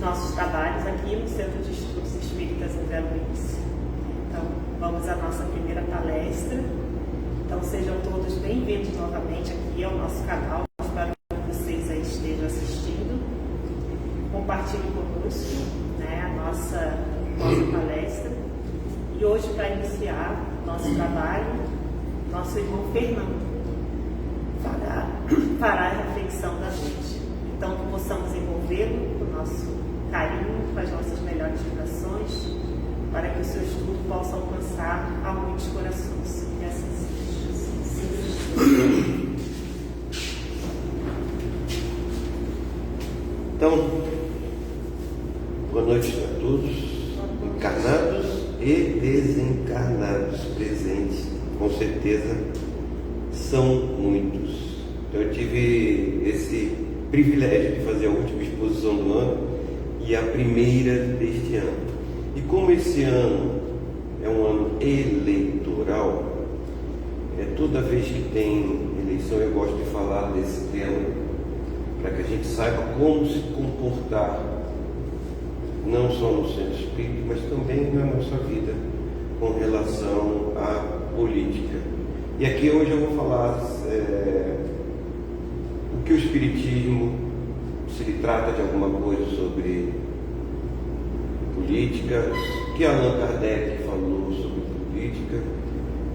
nossos trabalhos aqui no Centro de Estudos Espíritas André Luiz. Então, vamos à nossa primeira palestra. Então, sejam todos bem-vindos novamente aqui ao nosso canal. Espero que vocês aí estejam assistindo. Compartilhem conosco, né, a nossa palestra. E hoje, para iniciar nosso trabalho, nosso irmão Fernando fará a reflexão da noite. Então, que possamos envolvê-lo com o nosso carinho, com as nossas melhores vibrações, para que o seu estudo possa alcançar a muitos corações. E assim seja. Então, boa noite a todos, encarnados e desencarnados presentes, com certeza são muitos. Então, eu tive esse privilégio de fazer a última exposição do ano e a primeira deste ano. E como esse ano é um ano eleitoral, toda vez que tem eleição eu gosto de falar desse tema, para que a gente saiba como se comportar, não só no centro espírita, mas também na nossa vida com relação à política. E aqui hoje eu vou falar o que o Espiritismo, se ele trata de alguma coisa sobre política, o que Allan Kardec falou sobre política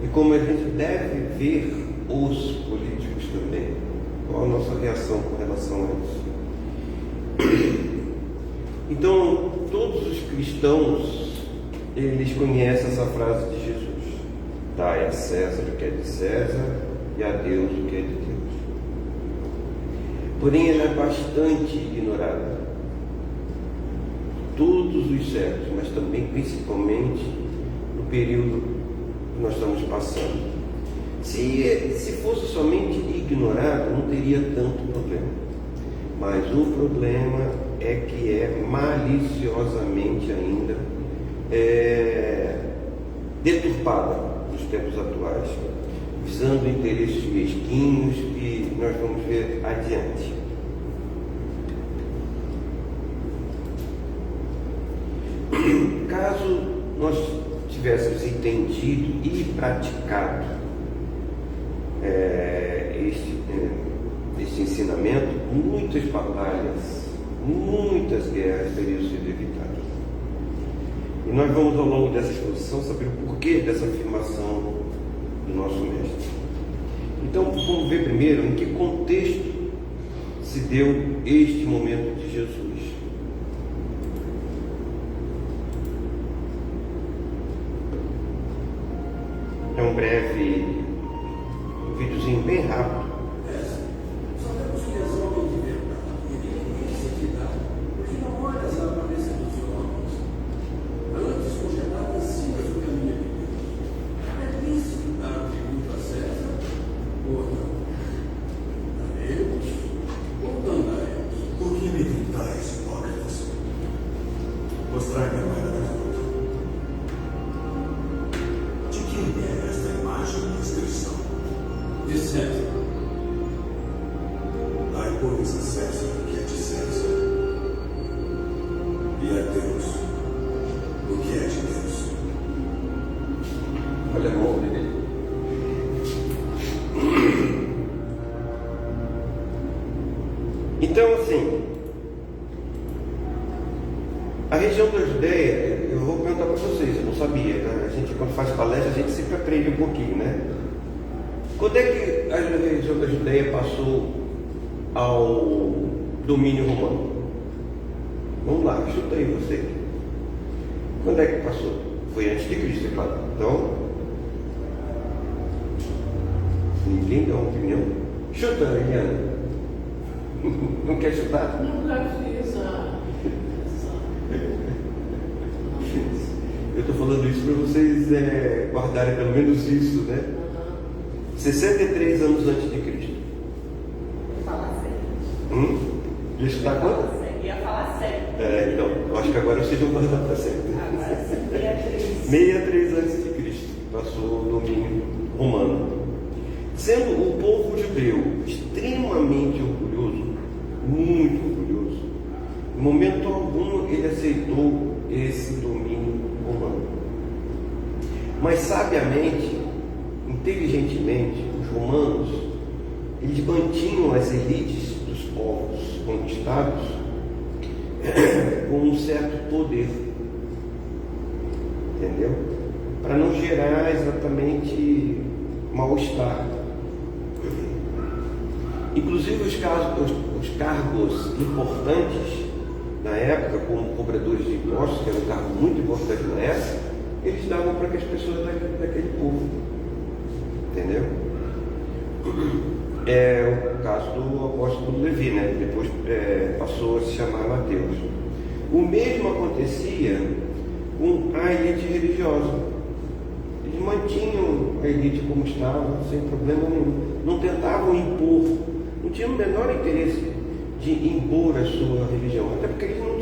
e como a gente deve ver os políticos também. Qual a nossa reação com relação a isso? Então, todos os cristãos, eles conhecem essa frase de Jesus: dai a César o que é de César e a Deus o que é de Deus. Porém, ela é bastante ignorada. Todos os séculos, mas também principalmente no período que nós estamos passando. Se fosse somente ignorado, não teria tanto problema. Mas o problema é que é maliciosamente ainda deturpada nos tempos atuais, visando interesses mesquinhos que nós vamos ver adiante. Caso nós tivéssemos entendido e praticado este ensinamento, muitas batalhas, muitas guerras teriam sido evitadas. E nós vamos ao longo dessa exposição saber o porquê dessa afirmação do nosso mestre. Então vamos ver primeiro em que contexto se deu este momento de Jesus. É um breve videozinho bem rápido. Sabemos que és homem de verdade e de integridade, porque não olhas a aparência dos homens, antes congeladas sigas o caminho de Deus. É lícito dar tributo a César ou não? Daremos ou não daremos? Por que me tentais, hipócritas? Mostrai-me a moeda da fruta. De quem é esta imagem e inscrição? De César. Dai, pois, a César o que é de César, e a Deus o que é de Deus. Olha a mão dele. Então, assim, a região da Judéia, eu vou perguntar para vocês, eu não sabia, né? A gente, quando faz palestra, a gente sempre aprende um pouquinho, né? Quando é que a região da Judéia passou ao domínio romano? Vamos lá, chuta aí você. Quando é que passou? Foi antes de Cristo, é claro. Então, ninguém dá uma opinião. Chuta, Eliana. Não quer chutar? Nunca fiz Eu estou falando isso para vocês guardarem pelo menos isso, né? 63 anos antes de Cristo. Fala sério. Já chutar quanto? Ia falar sério. Então, eu acho que agora vocês vão guardar para sempre. Agora, 63. 63 antes de Cristo passou o domínio romano. Sendo o povo judeu extremamente orgulhoso, muito orgulhoso, momento algum ele aceitou esse domínio romano. Mas sabiamente, inteligentemente, os romanos, eles mantinham as elites dos povos conquistados com um certo poder, entendeu? Para não gerar exatamente mal-estar. Inclusive os cargos importantes na época, como cobradores de impostos, que era um cargo muito importante na época, eles davam para as pessoas daquele povo, entendeu? É o caso do apóstolo Levi, né? Depois passou a se chamar Mateus. O mesmo acontecia com a elite religiosa. Eles mantinham a elite como estava, sem problema nenhum. Não tentavam impor, não tinham o menor interesse de impor a sua religião, até porque eles não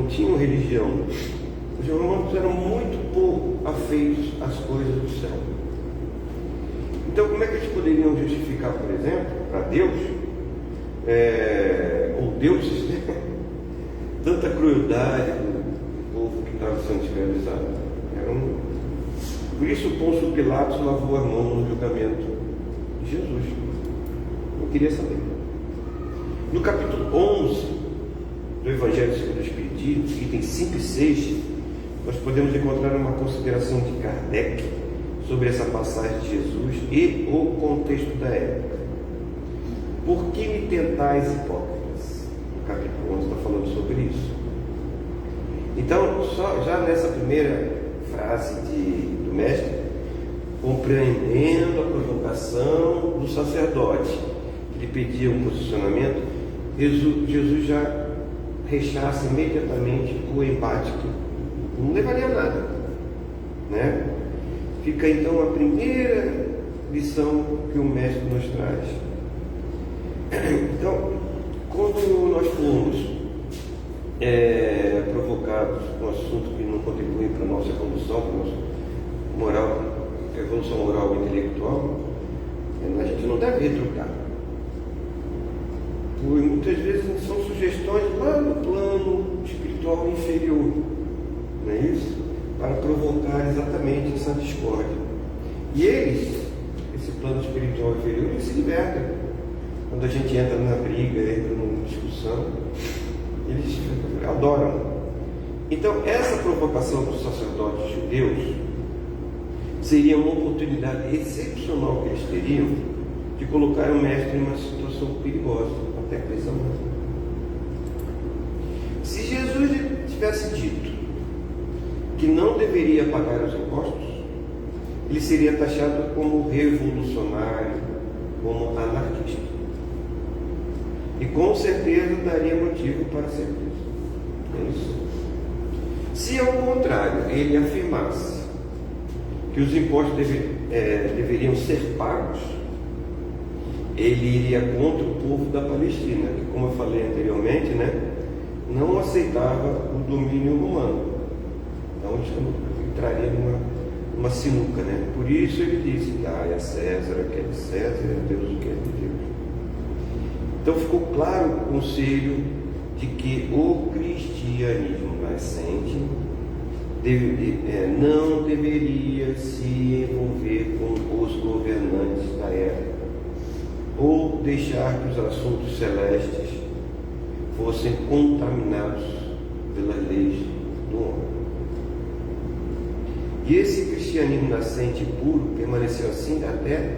tinham religião. Os romanos eram muito pouco afeitos às coisas do céu. Então, como é que eles poderiam justificar, por exemplo, para Deus, ou deuses, né? Tanta crueldade do povo que estava sendo escravizado? Por isso, Pôncio Pilatos lavou as mãos no julgamento de Jesus. Eu queria saber. No capítulo 11 do Evangelho segundo o Espiritismo, itens 5 e 6, nós podemos encontrar uma consideração de Kardec sobre essa passagem de Jesus e o contexto da época. Por que me tentais, hipócritas? No capítulo 11 está falando sobre isso. Então, já nessa primeira frase do mestre, compreendendo a provocação do sacerdote, que lhe pedia um posicionamento, Jesus já rechaça imediatamente o embate, que não levaria a nada, né? Fica então a primeira lição que o mestre nos traz. Então, quando nós formos provocados com um assunto que não contribui para a nossa evolução, para a nossa moral, evolução moral e intelectual, a gente não deve retrucar. Porque muitas vezes são sugestões lá no plano espiritual inferior, não é isso? Para provocar exatamente essa discórdia. E esse plano espiritual inferior, eles se libertam. Quando a gente entra na briga, entra numa discussão, eles adoram. Então, essa provocação dos sacerdotes judeus seria uma oportunidade excepcional que eles teriam de colocar o mestre em uma situação perigosa, até prisão. Se Jesus tivesse dito que não deveria pagar os impostos, ele seria taxado como revolucionário, como anarquista. E com certeza daria motivo para ser preso. É isso. Se ao contrário ele afirmasse que os impostos deveriam ser pagos, ele iria contra o povo da Palestina, que, como eu falei anteriormente, né, não aceitava o domínio romano. Então entraria numa sinuca, né? Por isso ele disse: dai a César o que é de César e a Deus o que é de Deus. Então ficou claro o conselho de que o cristianismo nascente não deveria se envolver com os governantes da época, ou deixar que os assuntos celestes fossem contaminados pelas leis do homem. E esse cristianismo nascente e puro permaneceu assim até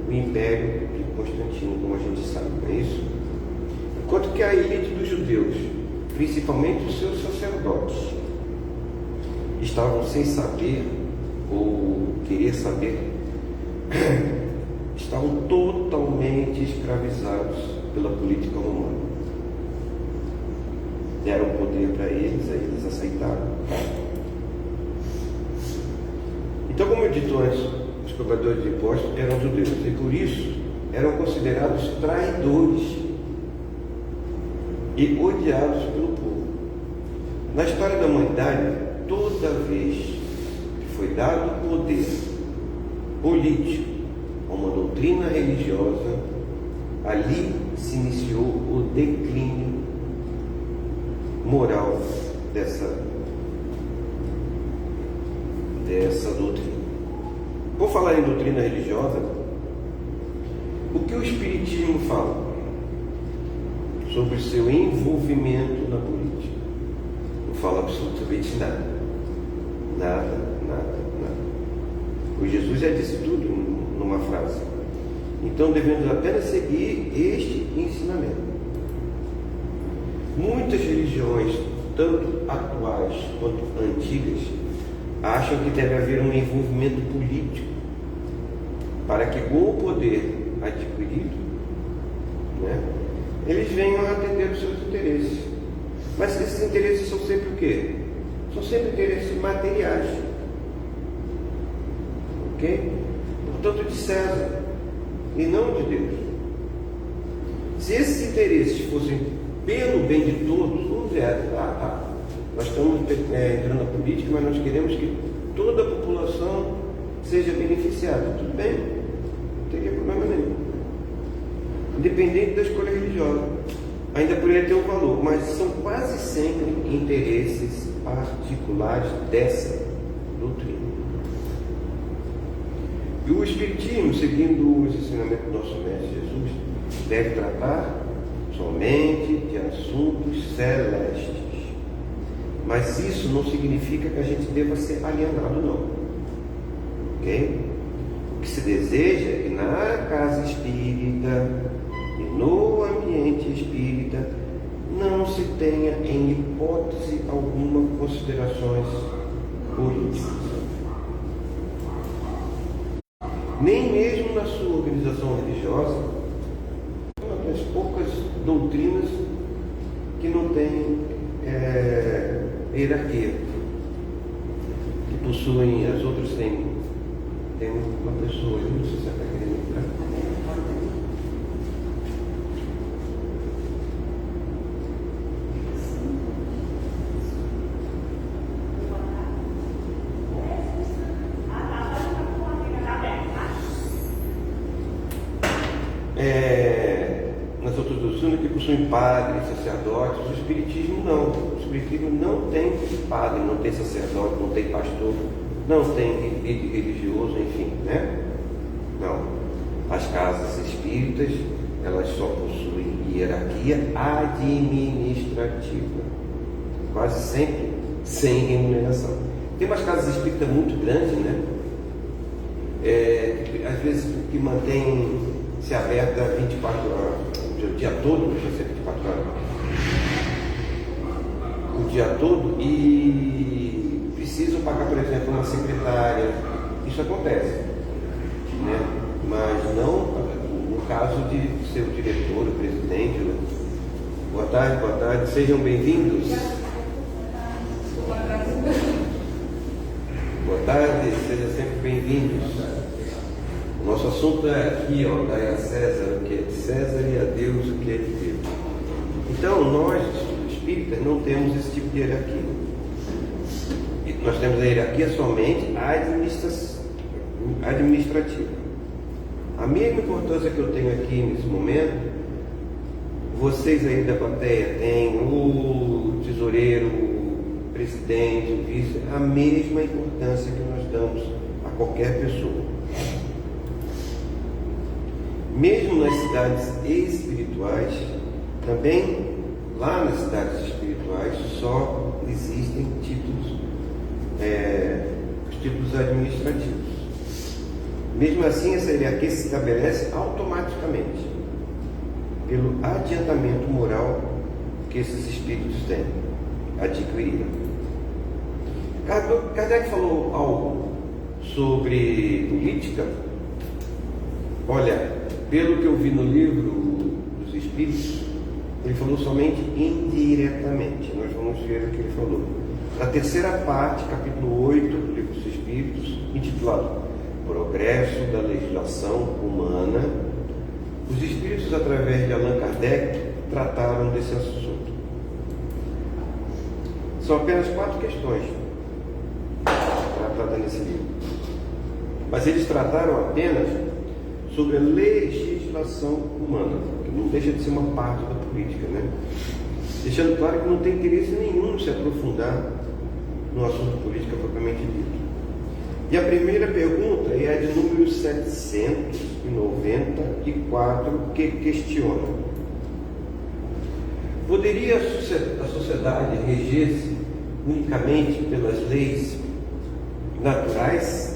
o império de Constantino, como a gente sabe, não é isso? Enquanto que a elite dos judeus, principalmente os seus sacerdotes, estavam sem saber ou querer saber, estavam totalmente escravizados pela política romana. Deram poder para eles, aí eles aceitaram. Então, como eu disse antes, os cobradores de impostos eram judeus e por isso eram considerados traidores e odiados pelo povo. Na história da humanidade, toda vez que foi dado poder político a uma doutrina religiosa, ali se iniciou o declínio moral dessa doutrina. Vou falar em doutrina religiosa. O que o Espiritismo fala sobre o seu envolvimento na política? Não fala absolutamente nada. Nada. O Jesus já disse tudo numa frase. Então devemos apenas seguir este ensinamento. Muitas religiões, tanto atuais quanto antigas, acham que deve haver um envolvimento político para que, com o poder adquirido, eles venham a atender os seus interesses. Mas esses interesses são sempre o quê? São sempre interesses materiais. Ok? Portanto, de César e não de Deus. Se esses interesses fossem pelo bem de todos, vamos dizer, nós estamos entrando na política, mas nós queremos que toda a população seja beneficiada. Tudo bem, não teria problema nenhum. Independente da escolha religiosa, ainda poderia ter um valor, mas são quase sempre interesses particulares dessa doutrina. E o Espiritismo, seguindo os ensinamentos do nosso Mestre Jesus, deve tratar somente de assuntos celestes. Mas isso não significa que a gente deva ser alienado, não. Ok? O que se deseja é que na casa espírita e no ambiente espírita não se tenha em hipótese alguma considerações políticas. Nem mesmo na sua organização religiosa, uma das poucas doutrinas que não tem hierarquia, que possuem, as outras têm uma pessoa, eu não sei se ela está querendo entrar. Nas outras doutrinas que possuem padres, sacerdotes, o Espiritismo não. O Espiritismo não tem padre, não tem sacerdote, não tem pastor, não tem religioso, enfim, Não. As casas espíritas, elas só possuem hierarquia administrativa, quase sempre sem remuneração. Tem umas casas espíritas muito grandes, às vezes que mantém-se aberta 24 horas, o dia todo, deixa eu ser 24 horas, o dia todo, e precisam pagar, por exemplo, uma secretária. Isso acontece, mas não no caso de ser o diretor, o presidente. Boa tarde, sejam bem-vindos. Boa tarde, sejam sempre bem-vindos. O nosso assunto é aqui, dai a César o que é de César e a Deus o que é de Deus. Então, nós, espíritas, não temos esse tipo de hierarquia. Nós temos a hierarquia somente administrativa. A mesma importância que eu tenho aqui nesse momento, vocês aí da plateia têm, o tesoureiro, o presidente, o vice, a mesma importância que nós damos a qualquer pessoa. Mesmo nas cidades espirituais, também lá nas cidades espirituais só existem títulos, os títulos administrativos. Mesmo assim, essa hierarquia se estabelece automaticamente pelo adiantamento moral que esses espíritos têm adquirido. Kardec falou algo sobre política. Olha, pelo que eu vi no livro dos Espíritos, ele falou somente indiretamente. Nós vamos ver o que ele falou. Na terceira parte, capítulo 8 do livro dos Espíritos, intitulado Progresso da Legislação Humana, os Espíritos, através de Allan Kardec, trataram desse assunto. São apenas 4 questões tratadas nesse livro. Mas eles trataram apenas sobre a legislação humana, que não deixa de ser uma parte da política, deixando claro que não tem interesse nenhum em se aprofundar no assunto política propriamente dito. E a primeira pergunta é a de número 794, que questiona: poderia a sociedade reger-se unicamente pelas leis naturais,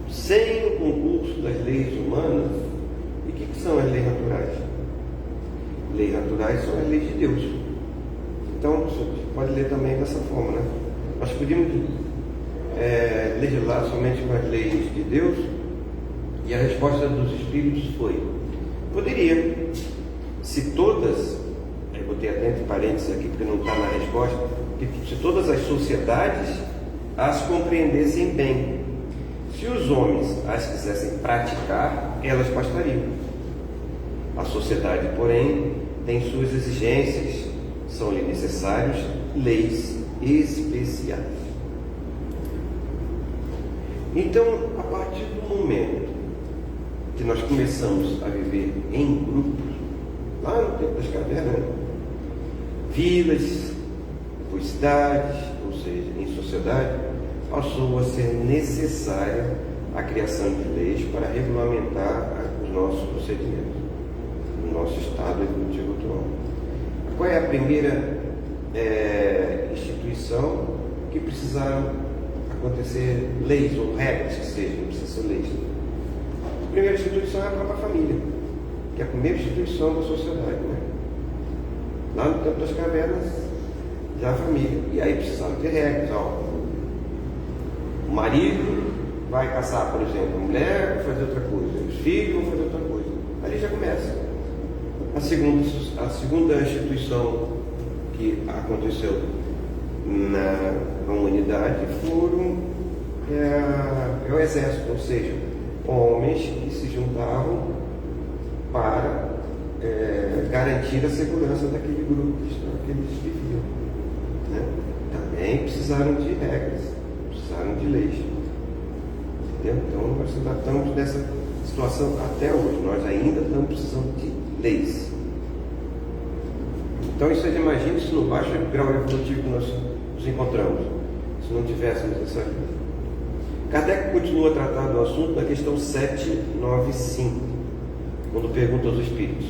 sem o concurso das leis humanas? E o que são as leis naturais? Leis naturais são as leis de Deus. Então, você pode ler também dessa forma, né? Nós podíamos legislar somente com as leis de Deus? E a resposta dos Espíritos foi: poderia, se todas, eu botei até entre parênteses aqui porque não está na resposta, que se todas as sociedades as compreendessem bem. Se os homens as quisessem praticar, elas bastariam. A sociedade, porém, tem suas exigências, são-lhe necessárias leis especiais. Então, a partir do momento que nós começamos a viver em grupos, lá no tempo das cavernas, vilas, depois cidades, ou seja, em sociedade, passou a ser necessária a criação de leis para regulamentar os nossos procedimentos, o nosso estado evolutivo atual. Qual é a primeira instituição que precisaram acontecer leis ou regras que sejam, não precisa ser leis? A primeira instituição é a própria família, que é a primeira instituição da sociedade, né? Lá no tempo das cavernas, já a família. E aí precisaram ter regras. O marido vai caçar, por exemplo, a mulher vai fazer outra coisa, os filhos vão fazer outra coisa. Ali já começa. A segunda instituição que aconteceu na humanidade é o exército, ou seja, homens que se juntavam para garantir a segurança daquele grupo que eles viviam, né? Também precisaram de regras, precisaram de leis. Entendeu? Então nós ainda estamos nessa situação até hoje, nós ainda estamos precisando de leis. Então vocês imaginem se no baixo grau evolutivo que nós nos encontramos, se não tivéssemos essa leis. Kardec continua a tratar do assunto na questão 795, quando pergunta aos espíritos: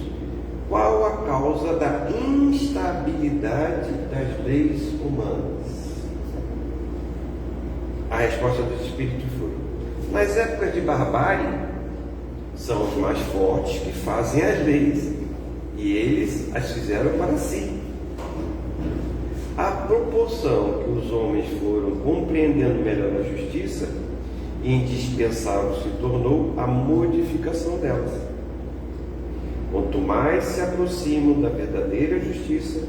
qual a causa da instabilidade das leis humanas? A resposta dos espíritos foi: nas épocas de barbárie, são os mais fortes que fazem as leis, e eles as fizeram para si. À proporção que os homens foram compreendendo melhor a justiça, indispensável se tornou a modificação delas. Quanto mais se aproximam da verdadeira justiça,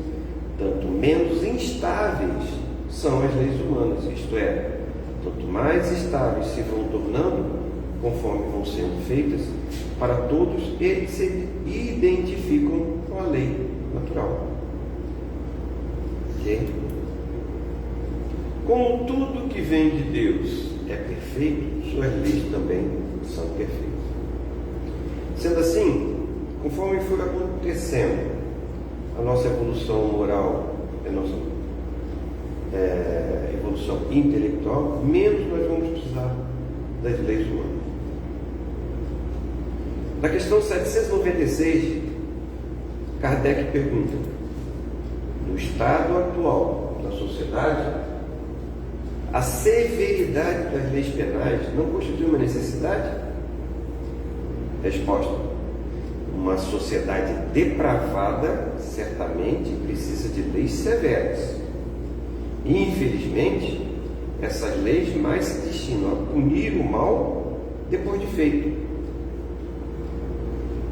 tanto menos instáveis são as leis humanas, isto é, tanto mais estáveis se vão tornando, conforme vão sendo feitas, para todos eles se identificam com a lei natural. Ok? Como tudo que vem de Deus é perfeito, suas leis também são perfeitas. Sendo assim, conforme for acontecendo a nossa evolução moral, a nossa evolução intelectual, menos nós vamos precisar das leis humanas. Na questão 796, Kardec pergunta: no estado atual da sociedade, a severidade das leis penais não constitui uma necessidade? Resposta: uma sociedade depravada certamente precisa de leis severas. Infelizmente, essas leis mais se destinam a punir o mal depois de feito,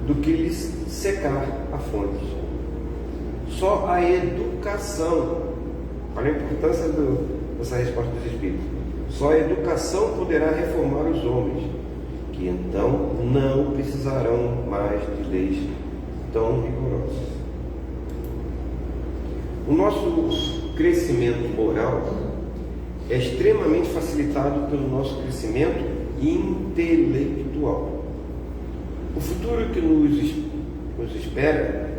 do que lhes secar a fonte. Só a educação, olha a importância dessa resposta dos Espíritos, só a educação poderá reformar os homens, que então não precisarão mais de leis tão rigorosas. O nosso crescimento moral é extremamente facilitado pelo nosso crescimento intelectual. O futuro que nos espera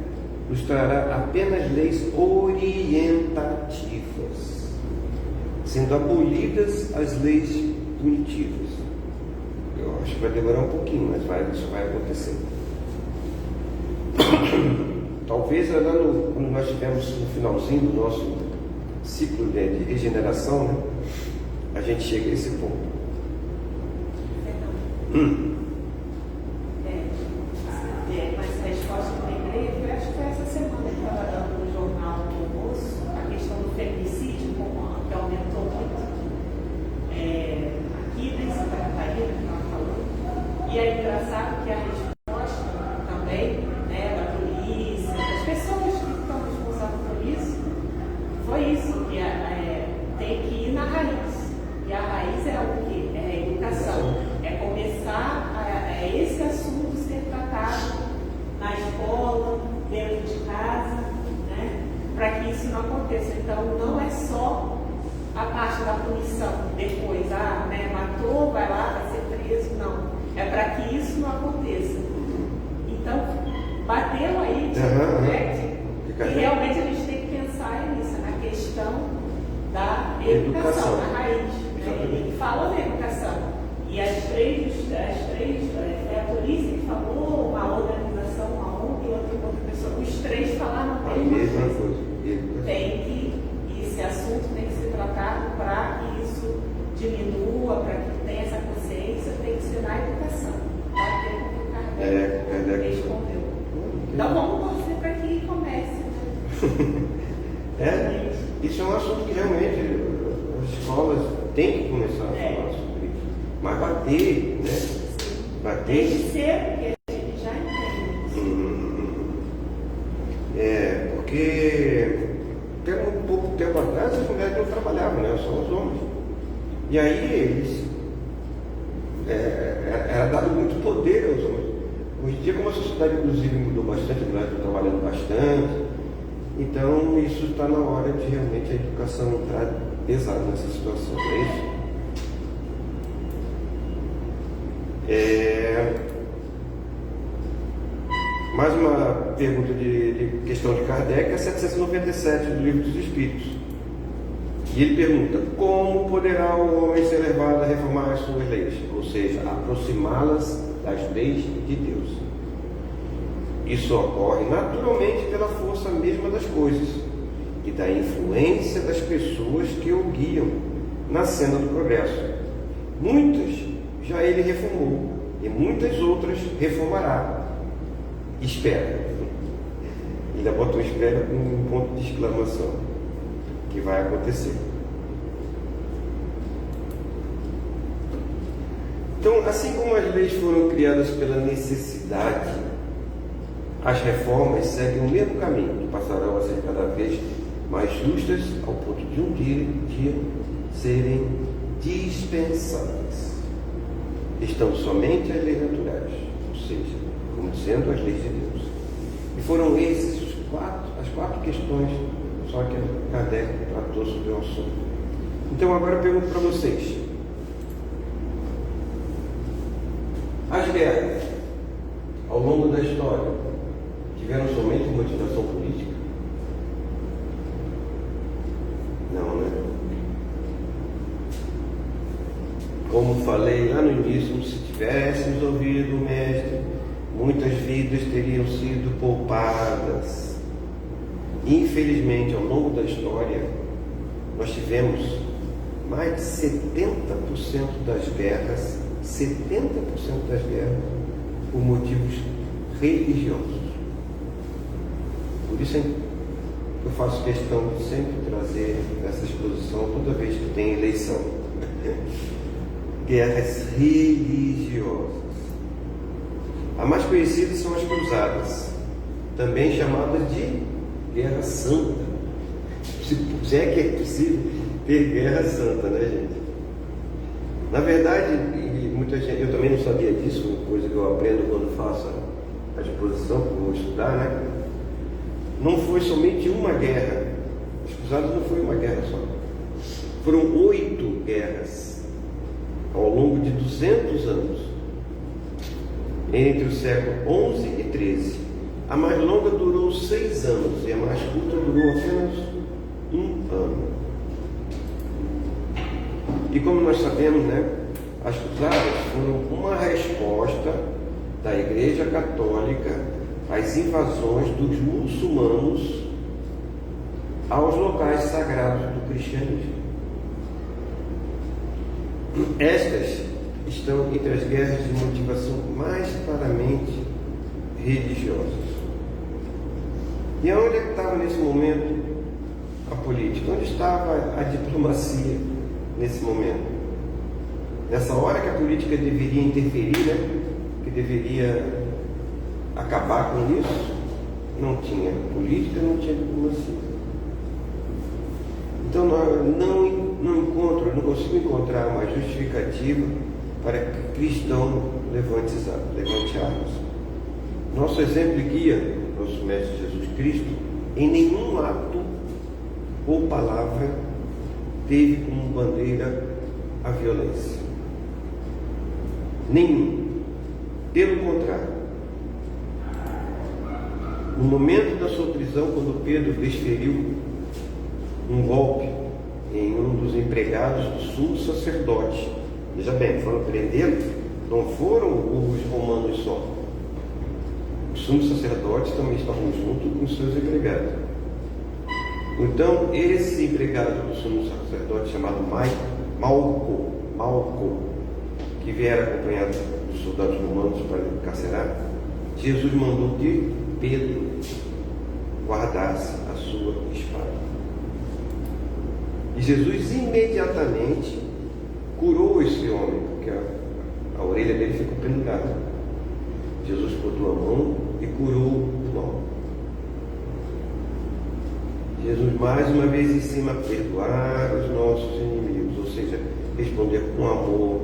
nos trará apenas leis orientativas, sendo abolidas as leis punitivas. Eu acho que vai demorar um pouquinho, mas isso vai acontecer. Talvez lá quando nós estivermos no finalzinho do nosso ciclo de regeneração, né, a gente chega a esse ponto. Mas a resposta que eu lembrei, acho que foi essa semana que estava dando no jornal do almoço, a questão do feminicídio, que aumentou muito aqui em Santa Catarina, que estava falando. E é engraçado que a resposta também, né, da polícia, das pessoas que estão responsáveis por isso, foi isso, que tem que ir na raiz. E a raiz é o quê? É a educação. É começar esse assunto ser tratado na escola, dentro de casa, né? Para que isso não aconteça. Então, não é só a parte da punição, depois, né, matou, vai lá, vai ser preso, não. É para que isso não aconteça. Então, bateu aí, né? E realmente a gente tem que pensar nisso, na questão da educação, na raiz. Né? Ele fala da educação. E as três foi a polícia que falou, uma organização, uma ONG e outra pessoa. Os três falaram a mesma coisa. Esse assunto tem que ser tratado para que isso diminua, para que tenha essa consciência, tem que ser na educação. Vai ter que o Kardec respondeu. Então vamos torcer para que comece. Né? Isso é um assunto que realmente as escolas têm que começar a falar sobre isso. Mas bater, né? Bater. Desde cedo, porque a gente já entende. Porque até um pouco tempo atrás as mulheres não trabalhavam, né? Só os homens. E aí eles era dado muito poder aos homens. Hoje em dia, como a sociedade inclusive mudou bastante, as mulheres estão trabalhando bastante, então isso está na hora de realmente a educação entrar pesado nessa situação, não é isso? Mais uma pergunta de questão de Kardec, é 797 do Livro dos Espíritos. E ele pergunta: como poderá o homem ser levado a reformar as suas leis? Ou seja, aproximá-las das leis de Deus. Isso ocorre naturalmente pela força mesma das coisas e da influência das pessoas que o guiam na senda do progresso. Muitas já ele reformou e muitas outras reformará. Espera. Ainda bota um espera com um ponto de exclamação, que vai acontecer. Então, assim como as leis foram criadas pela necessidade, as reformas seguem o mesmo caminho, que passarão a ser cada vez mais justas, ao ponto de um dia serem dispensadas. Estão somente as leis naturais, ou seja, como dizendo, as leis de Deus. E foram essas as quatro questões só que Kardec tratou sobre o assunto. Então agora eu pergunto para vocês: as guerras ao longo da história tiveram somente motivação política? Não, né? Como falei lá no início, se tivéssemos ouvido o Mestre, muitas vidas teriam sido poupadas. Infelizmente, ao longo da história, nós tivemos mais de 70% das guerras, por motivos religiosos. Por isso eu faço questão de sempre trazer essa exposição toda vez que tem eleição. Guerras religiosas. A mais conhecida são as cruzadas, também chamadas de Guerra Santa. Se é que é possível ter Guerra Santa, né, gente? Na verdade, muita gente, eu também não sabia disso, uma coisa que eu aprendo quando faço a exposição, que eu vou estudar, né? Não foi somente uma guerra. As cruzadas não foi uma guerra só. Foram 8 guerras ao longo de 200 anos, entre o século 11 e 13. A mais longa durou 6 anos e a mais curta durou apenas 1 ano. E como nós sabemos, né, as cruzadas foram uma resposta da Igreja Católica às invasões dos muçulmanos aos locais sagrados do cristianismo. Estas estão entre as guerras de motivação mais claramente religiosas. E onde é que estava nesse momento a política? Onde estava a diplomacia nesse momento? Nessa hora que a política deveria interferir, né? Que deveria acabar com isso, não tinha política, não tinha diplomacia. Então não consigo encontrar uma justificativa para que cristão levante armas. Nosso exemplo e guia, nosso Mestre Jesus Cristo, em nenhum ato ou palavra teve como bandeira a violência. Nenhum. Pelo contrário. No momento da sua prisão, quando Pedro desferiu um golpe em um dos empregados do sumo sacerdote, veja bem, foram prendê-lo, não foram os romanos só. Os sumos sacerdotes também estavam junto com os seus empregados. Então, esse empregado do sumo sacerdote, chamado Malco, que viera acompanhado dos soldados romanos para encarcerar, Jesus mandou que Pedro guardasse a sua espada. E Jesus imediatamente curou esse homem, porque a orelha dele ficou pendurada. Jesus botou a mão e curou o mal. Jesus mais uma vez ensina a perdoar os nossos inimigos, ou seja, responder com amor,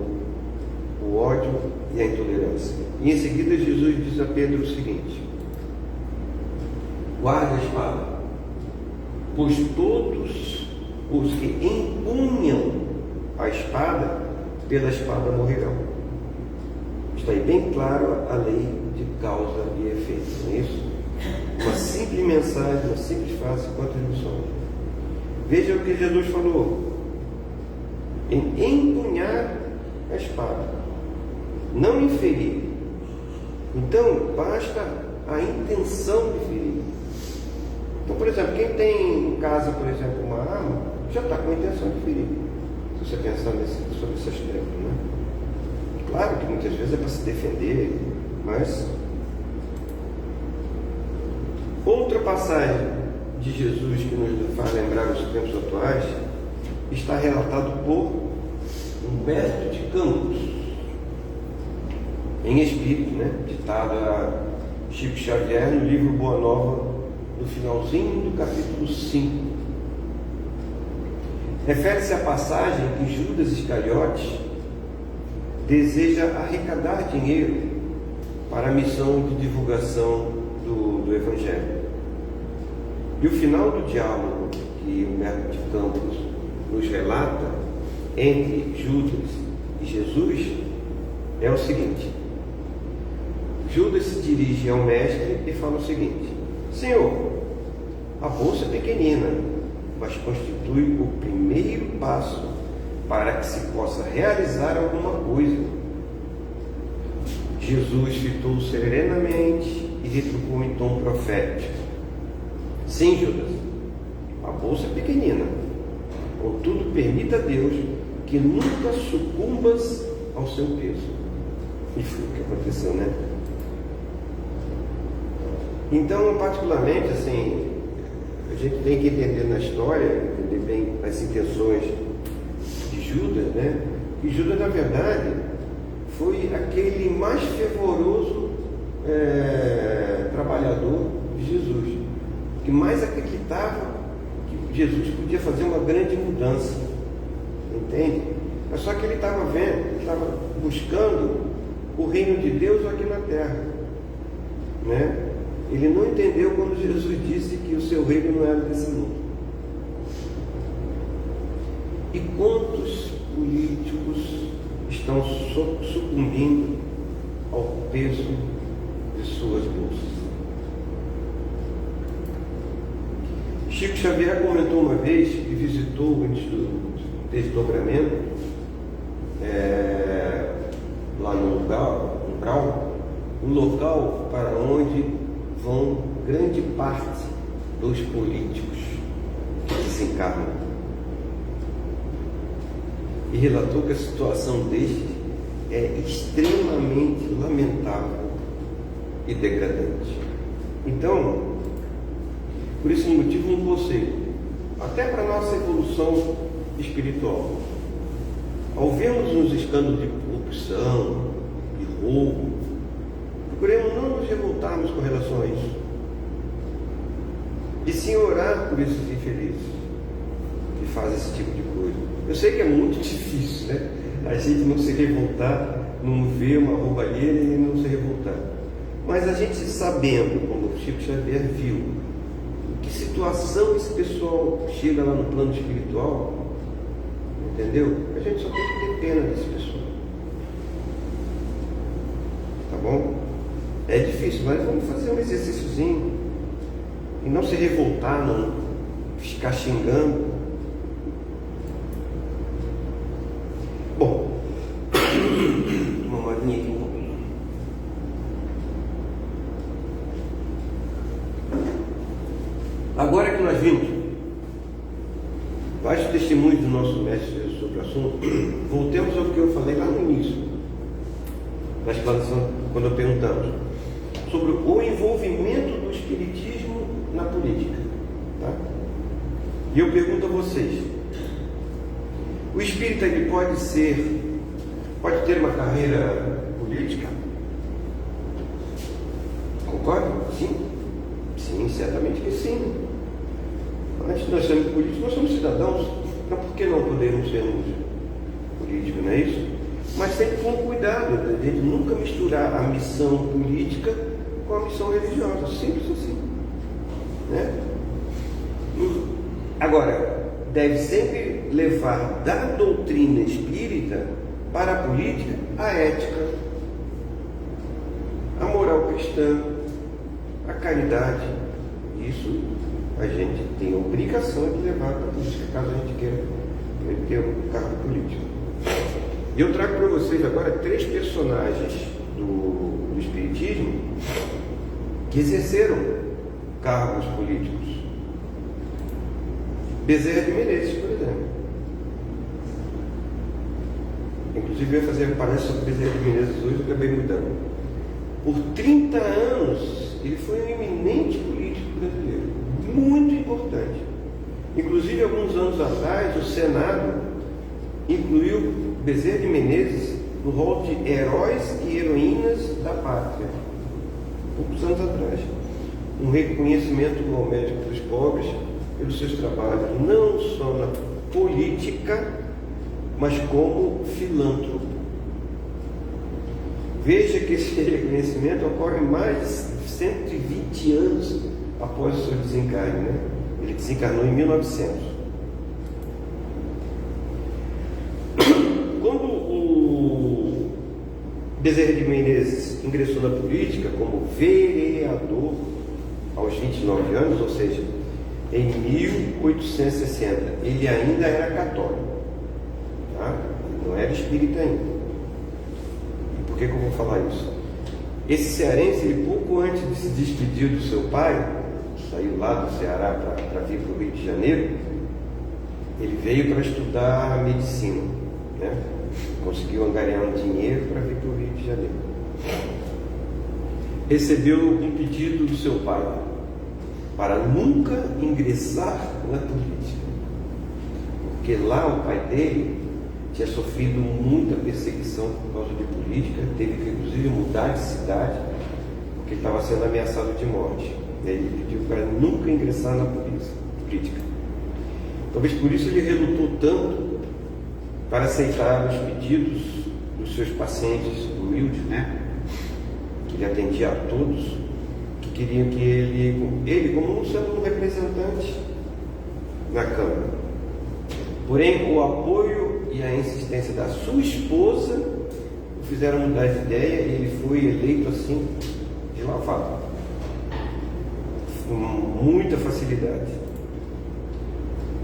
o ódio e a intolerância. E em seguida Jesus diz a Pedro o seguinte: guarda a espada, pois todos os que empunham a espada, pela espada morrerão. Está aí bem claro a lei de causa e efeito, não é isso? Uma simples mensagem, uma simples frase, quantas lições. Veja o que Jesus falou: em empunhar a espada, não em ferir. Então, basta a intenção de ferir. Então, por exemplo, quem tem em casa, por exemplo, uma arma, já está com a intenção de ferir. Se você pensar sobre esse aspecto, né? Claro que muitas vezes é para se defender, mas outra passagem de Jesus que nos faz lembrar os tempos atuais está relatado por Humberto de Campos, em espírito, né? Ditado a Chico Xavier no livro Boa Nova, no finalzinho do capítulo 5. Refere-se à passagem que Judas Iscariotes deseja arrecadar dinheiro para a missão de divulgação do Evangelho. E o final do diálogo que Humberto de Campos nos relata entre Judas e Jesus é o seguinte: Judas se dirige ao mestre e fala o seguinte: Senhor, a bolsa é pequenina, mas constitui o primeiro passo para que se possa realizar alguma coisa. Jesus fitou serenamente e retrucou em tom profético: Sim, Judas, a bolsa é pequenina, contudo permita a Deus que nunca sucumbas ao seu peso. E foi o que aconteceu, né? Então, particularmente, assim, a gente tem que entender na história, entender bem as intenções de Judas, né? Que Judas, na verdade, foi aquele mais fervoroso trabalhador de Jesus, que mais acreditava que Jesus podia fazer uma grande mudança, entende? Mas só que ele estava vendo, ele estava buscando o reino de Deus aqui na terra, né? Ele não entendeu quando Jesus disse que o seu reino não era desse mundo. E quantos políticos estão sucumbindo ao peso de suas bolsas? Chico Xavier comentou uma vez que visitou antes do desdobramento, lá no lugar, no Brau, o local para onde vão grande parte dos políticos que desencarnam. E relatou que a situação destes é extremamente lamentável e degradante. Então, por esse motivo, um conselho, até para a nossa evolução espiritual. Ao vermos uns escândalos de corrupção, de roubo, procuremos não nos revoltarmos com relação a isso, e sim orar por esses infelizes que fazem esse tipo de coisa. Eu sei que é muito difícil, né? A gente não se revoltar, não ver uma roubalheira e não se revoltar. Mas a gente sabendo, como o Chico Xavier viu, que situação esse pessoal chega lá no plano espiritual, entendeu? A gente só tem que ter pena desse pessoal. Tá bom? É difícil, mas vamos fazer um exercíciozinho e não se revoltar, não ficar xingando. Bom, uma marinha aqui um pouquinho. Agora que nós vimos vários testemunhos do nosso mestre sobre o assunto, voltemos ao que eu falei lá no início da explanação, quando perguntamos sobre o envolvimento do espiritismo na política, tá? E eu pergunto a vocês: o espírita ele pode ter uma carreira política? Concorda? Sim? Sim, certamente que sim. Antes de nós sermos políticos, nós somos cidadãos. Então por que não podemos sermos políticos, não é isso? Mas sempre com cuidado, a gente nunca misturar a missão política com a missão religiosa. Simples assim, né? Agora, deve sempre levar da doutrina espírita para a política a ética, a moral cristã, a caridade. Isso a gente tem a obrigação de levar para a política, caso a gente queira ter um cargo político. E eu trago para vocês agora 3 personagens do Espiritismo que exerceram cargos políticos. Bezerra de Menezes, por exemplo. Inclusive eu ia fazer palestra sobre Bezerra de Menezes hoje, eu acabei mudando. Por 30 anos ele foi um eminente político brasileiro, muito importante. Inclusive alguns anos atrás o Senado incluiu Bezerra de Menezes no rol de heróis e heroínas da pátria, poucos anos atrás. Um reconhecimento ao médico dos pobres pelos seus trabalhos, não só na política, mas como filântropo. Veja que esse reconhecimento ocorre mais de 120 anos após o seu desencarne, né? Ele desencarnou em 1900. Quando o Bezerra de Menezes ingressou na política como vereador aos 29 anos, ou seja, em 1860, ele ainda era católico, tá? Não era espírita ainda. E por que eu vou falar isso? Esse cearense, ele pouco antes de se despedir do seu pai, saiu lá do Ceará para vir para o Rio de Janeiro, ele veio para estudar medicina, né? Conseguiu angariar um dinheiro para vir para o Rio de Janeiro. Recebeu um pedido do seu pai para nunca ingressar na política, porque lá o pai dele tinha sofrido muita perseguição por causa de política, teve que inclusive mudar de cidade, porque ele estava sendo ameaçado de morte. E aí ele pediu para nunca ingressar na política. Talvez por isso ele relutou tanto para aceitar os pedidos dos seus pacientes humildes, né? Que ele atendia a todos, que queriam que ele como sendo um representante na Câmara. Porém, o apoio e a insistência da sua esposa o fizeram mudar de ideia e ele foi eleito assim, de lavado, com muita facilidade.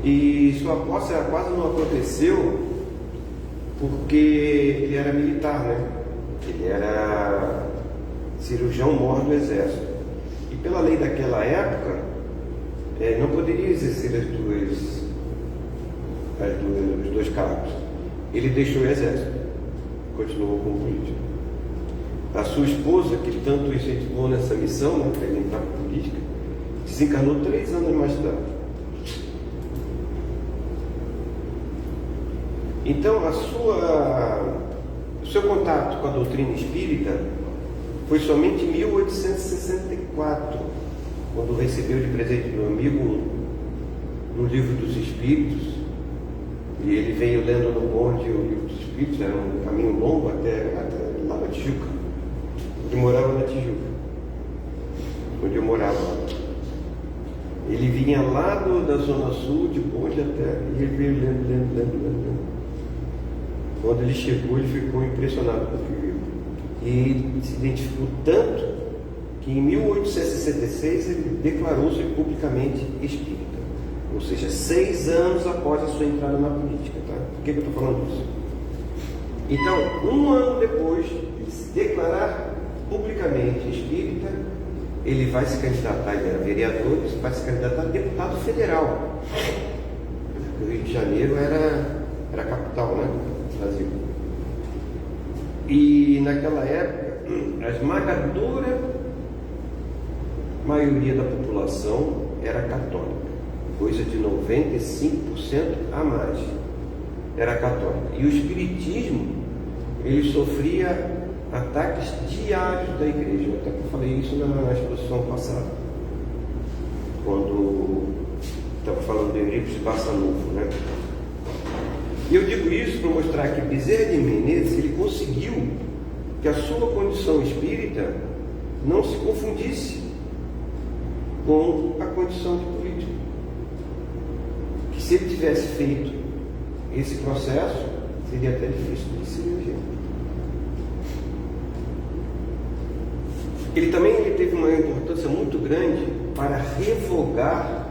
E sua posse quase não aconteceu porque ele era militar, né? Ele era cirurgião mor do exército. E pela lei daquela época, não poderia exercer os dois cargos. Ele deixou o exército, continuou como político. A sua esposa, que tanto incentivou nessa missão, né, para ele entrar para a política, desencarnou 3 anos mais tarde. Então, o seu contato com a doutrina espírita foi somente em 1864, quando recebeu de presente do amigo no Livro dos Espíritos, e ele veio lendo no bonde o Livro dos Espíritos. Era um caminho longo até lá na Tijuca, onde morava na Tijuca, onde eu morava. Ele vinha lá da Zona Sul, de bonde até, e ele veio lendo. Quando ele chegou, ele ficou impressionado com o que viu. E se identificou tanto que em 1866 ele declarou-se publicamente espírita. Ou seja, 6 anos após a sua entrada na política. Tá? Por que eu estou falando isso? Então, 1 ano depois de se declarar publicamente espírita, ele vai se candidatar, ele era vereador, vai se candidatar a deputado federal. Porque o Rio de Janeiro era a capital, né? Brasil. E naquela época, a esmagadora maioria da população era católica, coisa de 95% a mais era católica. E o espiritismo, ele sofria ataques diários da igreja. Até que eu falei isso na exposição passada, quando estava falando de Eurípides Barçanufo, né? E eu digo isso para mostrar que Bezerra de Menezes, ele conseguiu que a sua condição espírita não se confundisse com a condição de político. Que se ele tivesse feito esse processo, seria até difícil de se eleger. Ele também teve uma importância muito grande para revogar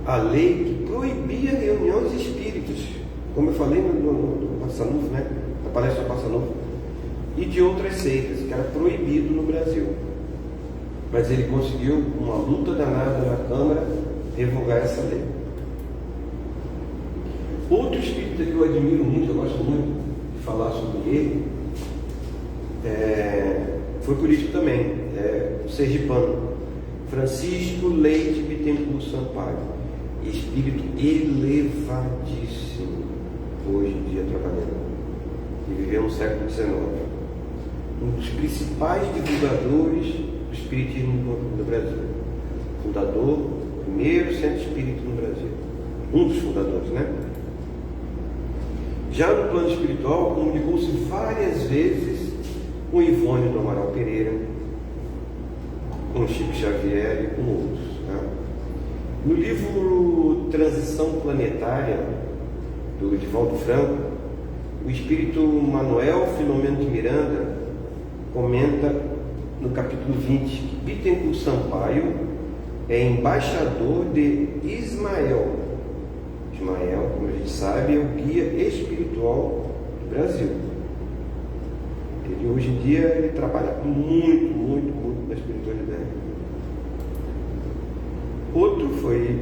a lei que proibia reuniões espíritas, como eu falei no Barçanufo, né? Na palestra do Barçanufo, e de outras seitas, que era proibido no Brasil. Mas ele conseguiu, com uma luta danada na Câmara, revogar essa lei. Outro espírita que eu admiro muito, eu gosto muito de falar sobre ele, foi político também, sergipano, Francisco Leite Bittencourt Sampaio, espírito elevadíssimo, hoje em dia trabalhando, que viveu no século XIX, um dos principais divulgadores do espiritismo no Brasil, fundador do primeiro centro espírita no Brasil, um dos fundadores, né? Já no plano espiritual, comunicou-se várias vezes com Ivone do Amaral Pereira, com Chico Xavier e com outros. Tá? No livro Transição Planetária, do Divaldo Franco, o espírito Manuel Filomeno de Miranda comenta no capítulo 20 que Bittencourt Sampaio é embaixador de Ismael. Ismael, como a gente sabe, é o guia espiritual do Brasil. Ele, hoje em dia, ele trabalha muito na espiritualidade. Outro foi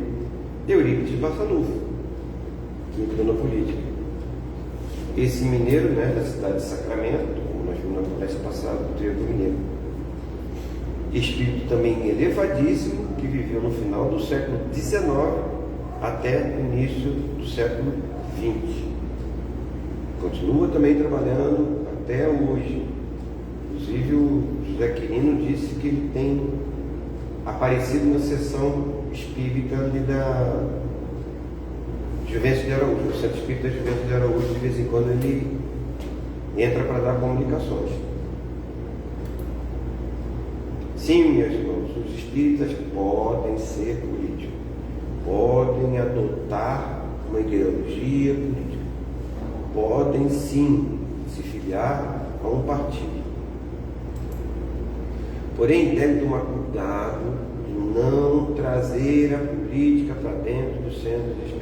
Eurípides Barçanufo, que entrou na política. Esse mineiro, né, da cidade de Sacramento, como nós vimos na palestra passada, do Triângulo Mineiro. Espírito também elevadíssimo, que viveu no final do século XIX até o início do século XX. Continua também trabalhando até hoje. Inclusive o José Quirino disse que ele tem aparecido na sessão espírita ali da Juventus de Araújo, o Centro Espírita Juventus de Araújo. De vez em quando ele entra para dar comunicações. Sim, meus irmãos, os espíritas podem ser políticos, podem adotar uma ideologia política, podem sim se filiar a um partido. Porém, deve tomar cuidado de não trazer a política para dentro dos centros espíritas,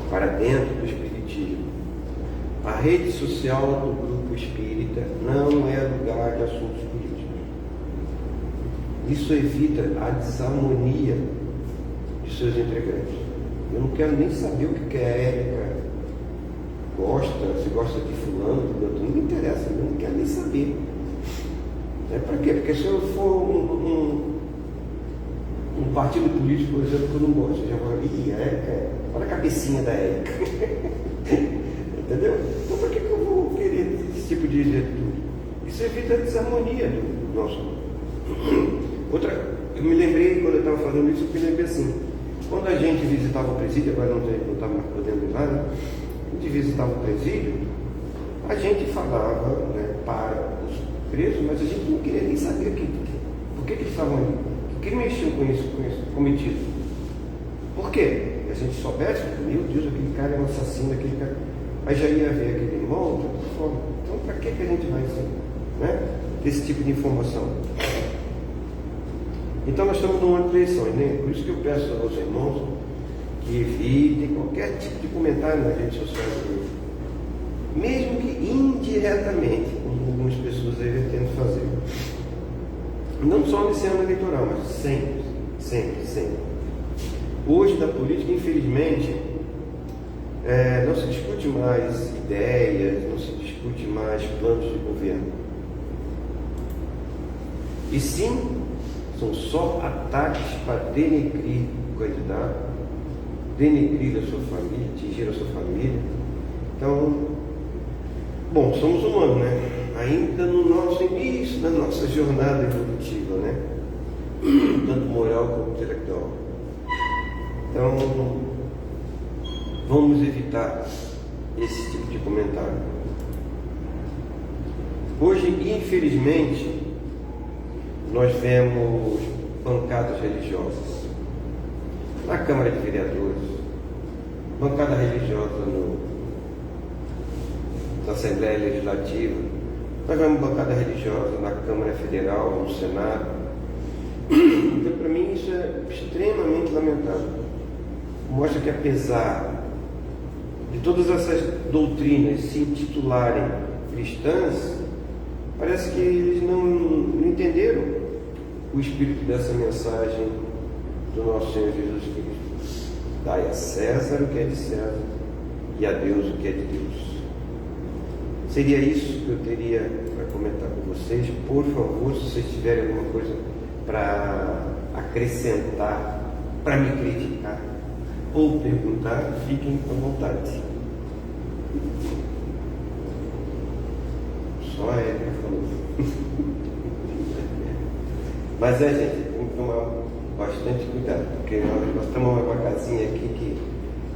para dentro do espiritismo. A rede social do grupo espírita não é lugar de assuntos políticos. Isso evita a desarmonia de seus integrantes. Eu não quero nem saber o que a Érica gosta, se gosta de fulano, não me interessa, eu não quero nem saber. Para quê? Porque se eu for um partido político, por exemplo, que eu não gosto, eu já vou ali, Érica, olha a cabecinha da Érica. Entendeu? Então para que eu vou querer esse tipo de atitude? Isso evita a desarmonia do nosso. Eu me lembrei, quando eu estava falando isso, eu me lembrei assim, quando a gente visitava o presídio, agora não está mais podendo ir lá, né? A gente visitava o presídio, a gente falava, né, para os presos, mas a gente não queria nem saber por que eles estavam ali, o que mexiam com isso cometido. Por quê? Se a gente soubesse, meu Deus, aquele cara é um assassino, aquele cara. Aí já ia ver aquele irmão, então para que a gente vai assim, né? Esse tipo de informação. Então nós estamos numa eleição, né? Por isso que eu peço aos irmãos que evitem qualquer tipo de comentário nas redes sociais, mesmo que indiretamente, como algumas pessoas aí tentam fazer. Não só nesse ano eleitoral, mas sempre. Hoje na política, infelizmente, não se discute mais ideias, não se discute mais planos de governo. E sim, são só ataques para denegrir o candidato, denegrir a sua família, atingir a sua família. Então, bom, somos humanos, né? Ainda no nosso início, na nossa jornada evolutiva, né? Tanto moral como intelectual. Então, vamos evitar esse tipo de comentário. Hoje, infelizmente, nós vemos bancadas religiosas na Câmara de Vereadores, bancada religiosa na Assembleia Legislativa, nós vemos bancada religiosa na Câmara Federal, no Senado. Então, para mim, isso é extremamente lamentável. Mostra que, apesar de todas essas doutrinas se intitularem cristãs, parece que eles não entenderam o espírito dessa mensagem do nosso Senhor Jesus Cristo. Dai a César o que é de César e a Deus o que é de Deus. Seria isso que eu teria para comentar com vocês. Por favor, se vocês tiverem alguma coisa para acrescentar, para me criticar ou perguntar, fiquem à vontade. Só a Érica falou. Mas gente, tem que tomar bastante cuidado, porque nós estamos numa casinha aqui que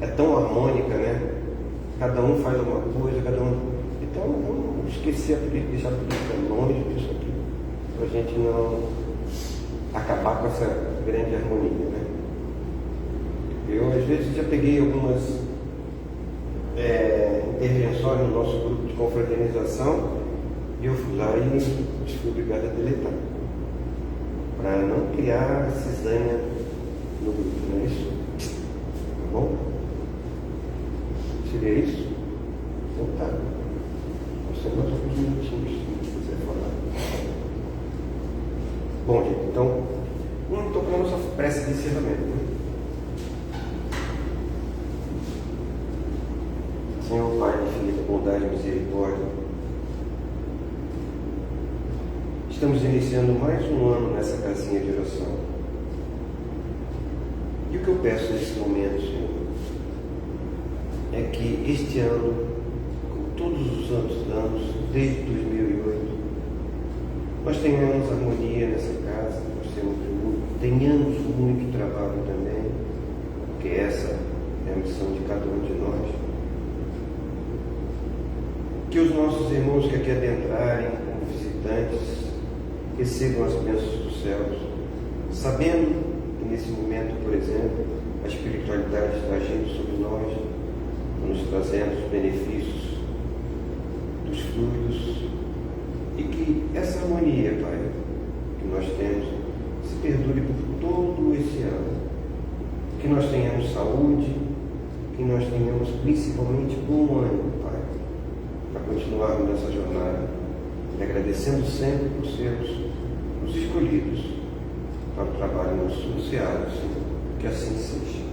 é tão harmônica, né? Cada um faz alguma coisa, cada um. Então, vamos esquecer a política, deixar a política longe disso aqui, para a gente não acabar com essa grande harmonia, né? Eu, às vezes, já peguei algumas intervenções no nosso grupo de confraternização e eu fui lá e fui obrigado a deletar, para não criar cisanha no grupo, não é isso? Tá bom? Seria isso? Então tá. Você mais alguns minutinhos, se quiser falar. Bom, gente, então, vamos tocar a nossa prece de encerramento, né? Senhor Pai de infinita bondade e misericórdia, estamos iniciando mais um ano nessa casinha de oração. E o que eu peço nesse momento, Senhor, é que este ano, como todos os outros anos, desde 2008, nós tenhamos harmonia nessa casa, nós tenhamos muito trabalho também, porque essa é a missão de cada um de nós. Que os nossos irmãos que aqui adentrarem como visitantes recebam as bênçãos dos céus, sabendo que nesse momento, por exemplo, a espiritualidade está agindo sobre nós, nos trazendo os benefícios dos frutos, e que essa harmonia, Pai, que nós temos, perdure por todo esse ano. Que nós tenhamos saúde, que nós tenhamos principalmente bom ânimo, Pai, para continuarmos nessa jornada, e agradecendo sempre por sermos os escolhidos para o trabalho no seu Senhor. Que assim seja.